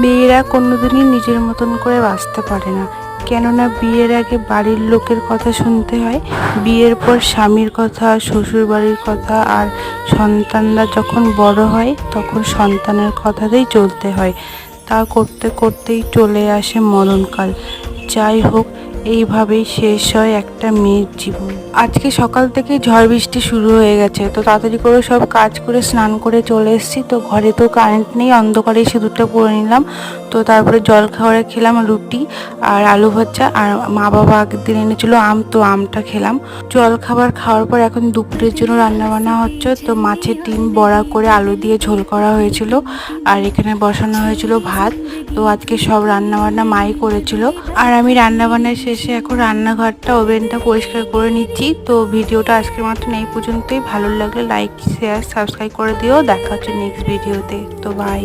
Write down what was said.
মেয়েরা কোনোদিনই নিজের মতন করে বাঁচতে পারে না, কেননা বিয়ের আগে বাড়ির লোকের কথা শুনতে হয়, বিয়ের পর স্বামীর কথা, শ্বশুর বাড়ির কথা, আর সন্তানরা যখন বড় হয় তখন সন্তানের কথাতেই চলতে হয়। তা করতে করতেই চলে আসে মরণকাল। যাই হোক, এইভাবেই শেষ হয় একটা মেয়ের জীবন। আজকে সকাল থেকে ঝড় বৃষ্টি শুরু হয়ে গেছে, তো তাড়াতাড়ি করে সব কাজ করে স্নান করে চলে এসেছি। তো ঘরে তো কারেন্ট নেই, অন্ধকারেই সিঁদুরটা পরে নিলাম। তো তারপরে জল খাবারে খেলাম রুটি আর আলু ভাজা, আর মা বাবা আগের দিন এনেছিল আম, তো আমটা খেলাম। জল খাবার খাওয়ার পর এখন দুপুরের জন্য রান্না বান্না হচ্ছে। তো মাছের ডিম বড়া করে আলু দিয়ে ঝোল করা হয়েছিল, আর এখানে বসানো হয়েছিল ভাত। তো আজকে সব রান্না বান্না মাই করেছিল, আর আমি রান্না বান্নার শেষে এখন রান্নাঘরটা ওভেনটা পরিষ্কার করে নিচ্ছি। তো ভিডিওটা আজকের মতন এই পর্যন্তই। ভালো লাগলে লাইক, শেয়ার, সাবস্ক্রাইব করে দিও। দেখা হচ্ছে নেক্সট ভিডিওতে। তো বাই।